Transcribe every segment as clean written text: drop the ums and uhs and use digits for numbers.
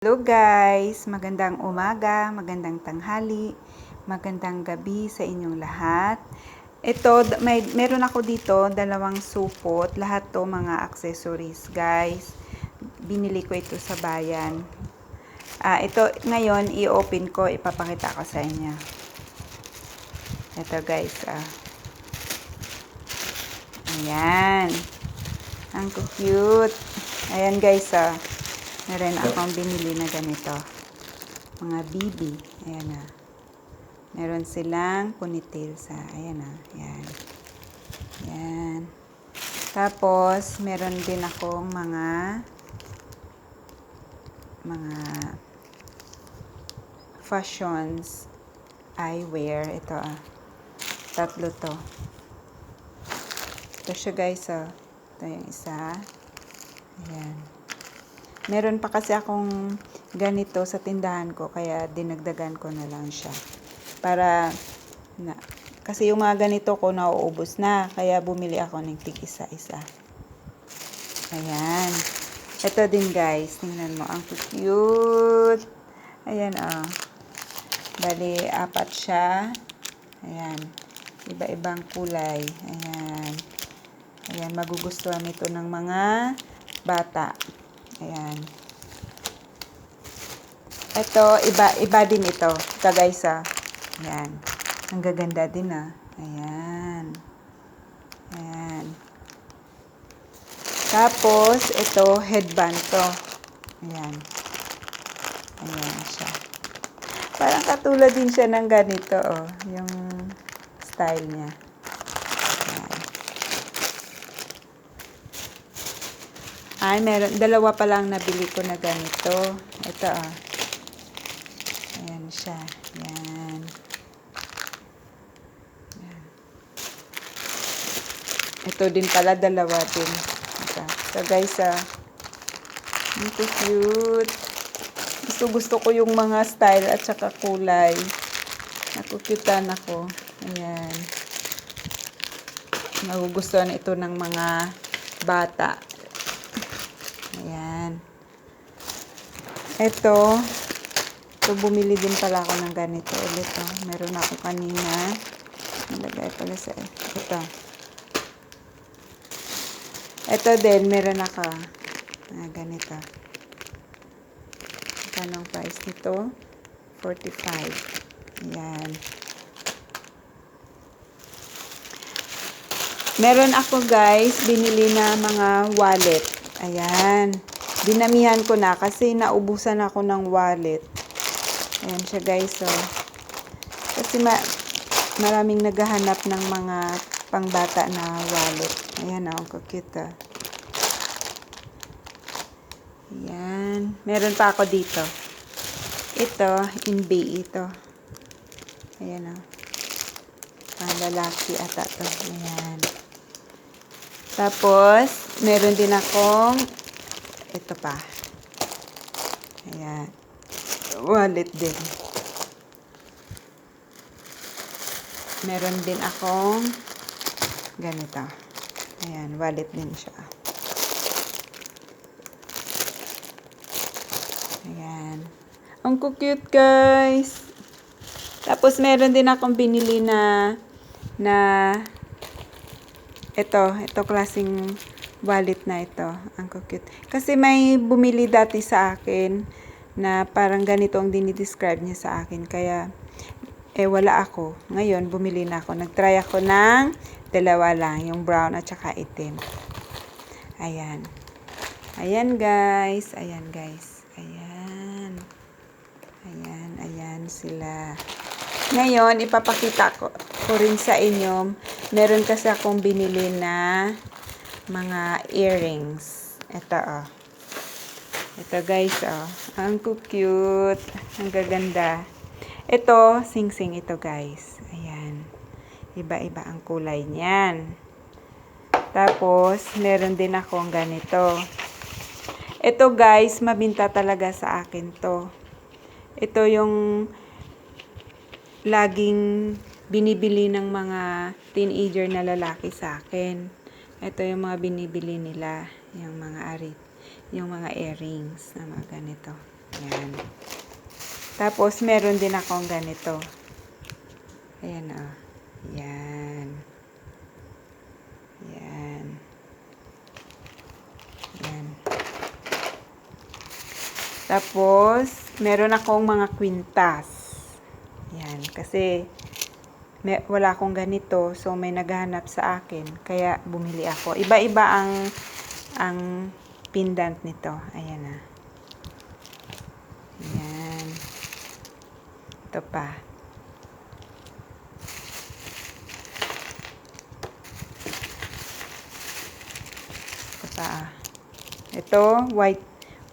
Hello guys! Magandang umaga, magandang tanghali, magandang gabi sa inyong lahat. Meron ako dito dalawang supot, lahat to mga accessories guys. Binili ko ito sa bayan. Ito ngayon i-open ko, ipapakita ko sa inyo. Ito guys, ayan. Ang cute. Ayan guys, meron akong binili na ganito. Mga bibi. Ayan na. Meron silang ponytail sa, ayan na. Ayan. Ayan. Tapos, meron din akong mga fashions eyewear. Ito tatlo to. Ito siya guys, ito yung isa. Ayan. Meron pa kasi akong ganito sa tindahan ko, kaya dinagdagan ko na lang siya. Kasi yung mga ganito ko nauubos na, kaya bumili ako ng tig isa-isa. Ayan. Ito din guys, tingnan mo, ang cute. Ayan Bali, 4 siya. Ayan. Iba-ibang kulay. Ayan. Ayan, magugustuhan ito ng mga bata. Ayan. Ito, iba din ito. Ito guys, ayan. Ang gaganda din, Ayan. Ayan. Tapos, ito, headband to. Ayan. Ayan siya. Parang katulad din siya ng ganito, yung style niya. Meron, dalawa pa lang nabili ko na ganito. Ito, ayan siya. Ayan. Ayan. Ito din pala, dalawa din. Ito. So guys, ito cute. Gusto ko yung mga style at saka kulay. Nakukutan ako. Ayan. Magugustuhan ito ng mga bata. Ayan. Ito, bumili din pala ako ng ganito ulit. Meron ako kanina. Nalagay pala sa ito. Ito din, meron ako. Ganito. Anong price nito? 45. Ayan. Meron ako guys, binili na mga wallet. Ayan. Dinamihan ko na kasi naubusan ako ng wallet. Ayan siya guys, Kasi maraming naghahanap ng mga pangbata na wallet. Ayan ang cute. Ayan. Meron pa ako dito. Ito, in bay ito. Ayan lalaki ata to. Ayan. Tapos, meron din akong ito pa. Ayan. Wallet din. Meron din akong ganito. Ayan, wallet din siya. Ayan. Ang cute guys. Tapos meron din akong binili na ito klaseng wallet na ito. Ang cute. Kasi may bumili dati sa akin na parang ganito ang dinidescribe niya sa akin. Kaya, wala ako. Ngayon, bumili na ako. Nagtry ako ng dalawa lang. Yung brown at saka itim. Ayan. Ayan guys. Ayan guys. Ayan. Ayan. Ayan sila. Ngayon, ipapakita ko rin sa inyo. Meron kasi akong binili na mga earrings. Ito, Ito guys, ang cute. Ang gaganda. Ito, sing-sing ito guys. Ayan. Iba-iba ang kulay niyan. Tapos, meron din akong ganito. Ito guys, mabinta talaga sa akin to. Ito yung laging binibili ng mga teenager na lalaki sa akin. Ito yung mga binibili nila, yung mga yung mga earrings na mga ganito. Yan. Tapos, meron din akong ganito. Ayan, oh. Yan. Yan. Yan. Tapos, meron akong mga kwintas. Yan. Kasi, wala akong ganito. So, may naghahanap sa akin. Kaya, bumili ako. Iba-iba ang pendant nito. Ayan na. Yan. Ito pa. Ito pa. Ito,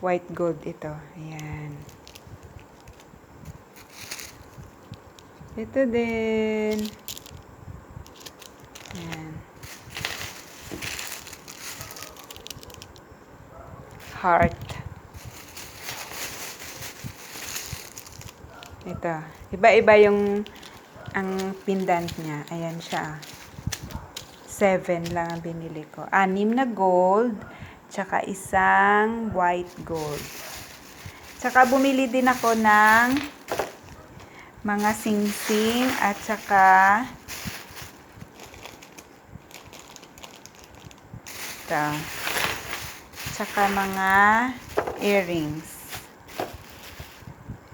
white gold ito. Ayan. Ito din. Ayan. Heart. Ito. Iba-iba ang pendant niya. Ayan siya. 7 lang ang binili ko. 6 na gold. Tsaka isang white gold. Tsaka bumili din ako ng mga sing-sing at tsaka ito. Tsaka mga earrings.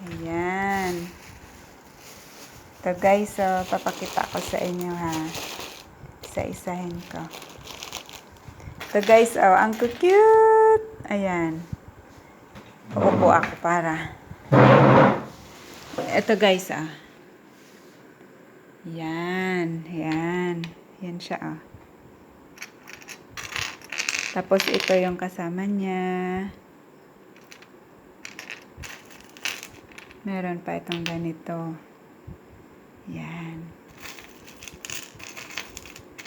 Ayan. Ito guys, so papakita ko sa inyo ha. Isa-isahin ko. Ito guys, oh, ang cute. Ayan. Uupo ako para. Ito guys, ah. Yan. Yan. Yan siya, ah. Tapos ito yung kasama niya. Meron pa itong ganito. Yan.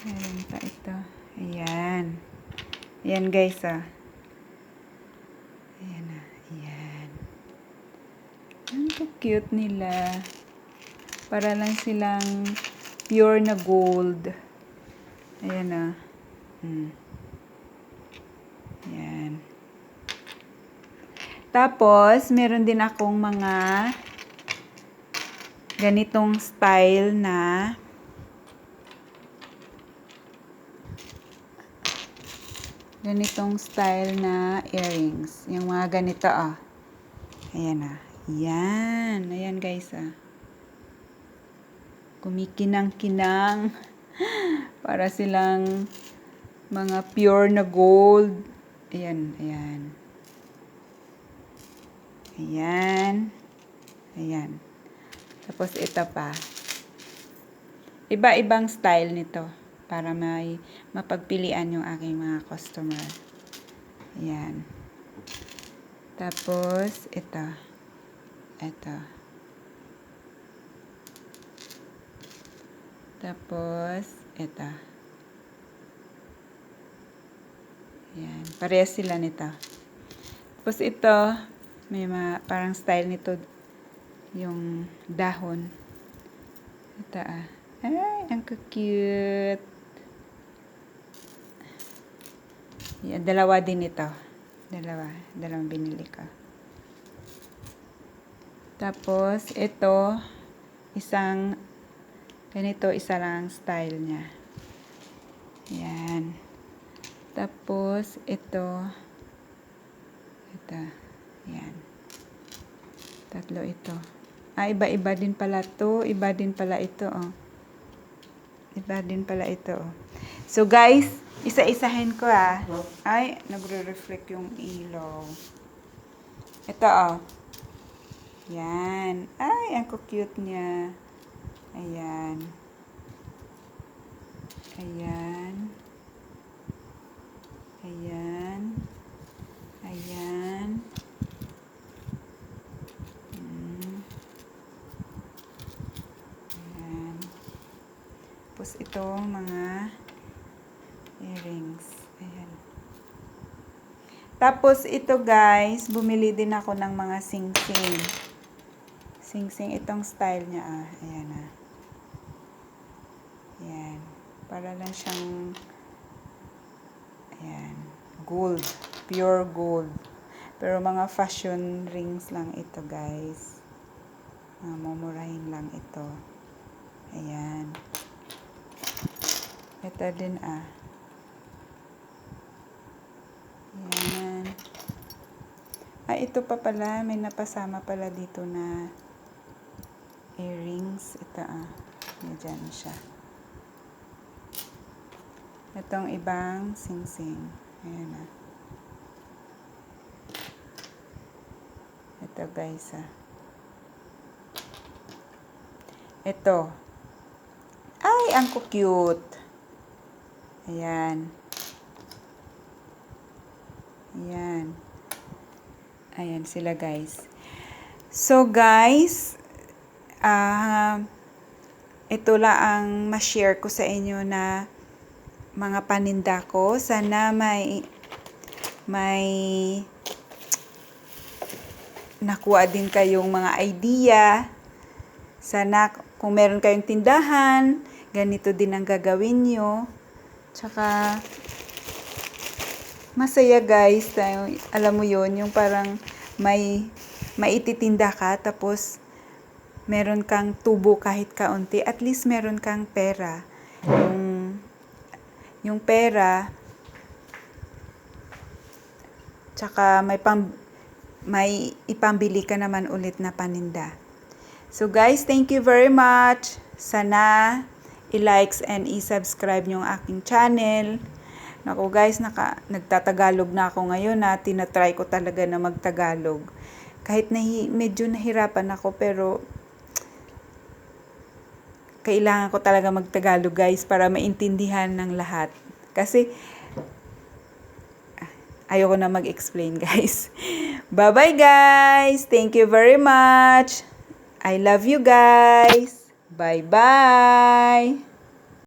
Meron pa ito. Ayan. Ayan guys, ah. Ayan, ah. Ayan. Ang cute nila. Para lang silang pure na gold. Ayan, ah. Ayan. Tapos, meron din akong mga ganitong style na earrings. Yung mga ganito, ah. Ayan, ah. Ayan. Ayan, guys, ah. Kumikinang-kinang. Para silang mga pure na gold. Ayan, ayan. Ayan. Ayan. Tapos ito pa. Iba-ibang style nito. Para may mapagpilian yung aking mga customer. Ayan. Tapos ito. Ito. Tapos ito. Ayan. Parehas sila nito. Tapos ito, may parang style nito, yung dahon. Ito, ah. Ay, ang cute. Yan, dalawa din ito. Dalawang binili ko. Tapos, ito, ganito, isa lang style niya. Yan. Tapos, ito. Yan. Tatlo ito. Ah, iba-iba din pala to. Iba din pala ito, oh. Iba din pala ito, oh. So, guys, isa-isahin ko, ah. Ay, nagre-reflect yung ilaw. Ito, oh. Yan. Ay, ang cute niya. Ayan. Ayan. Ayan. Ayan. Ayan. Tapos ito, mga earrings. Ayan. Tapos ito guys, bumili din ako ng mga sing-sing. Sing-sing itong style niya, ah. Ayan, ah. Ayan. Para lang siyang ayan, gold. Pure gold. Pero mga fashion rings lang ito, guys. Mumurahin lang ito. Ayan. Ito din, Ayan. Ito pa pala. May napasama pala dito na earrings. Ito, Diyan siya. Itong ibang singsing. Ayan, Ito, guys, Ito. Ay, ang cute. Ayan. Ayan. Ayan sila, guys. So, guys, ito lang ang ma-share ko sa inyo na mga paninda ko. Sana may nakuha din kayong mga idea. Sana kung meron kayong tindahan, ganito din ang gagawin nyo. Tsaka, masaya, guys. Alam mo yon, yung parang may ititinda ka, tapos meron kang tubo kahit kaunti. At least meron kang pera. Yung pera, tsaka may ipambili ka naman ulit na paninda. So guys, thank you very much. Sana i-likes and i-subscribe nyo ang aking channel. Naku guys, nagtatagalog na ako ngayon, tinatry ko talaga na magtagalog. Kahit medyo nahirapan ako, pero kailangan ko talaga magtagalog, guys, para maintindihan ng lahat. Kasi ayoko na mag-explain, guys. Bye-bye, guys. Thank you very much. I love you, guys. Bye-bye.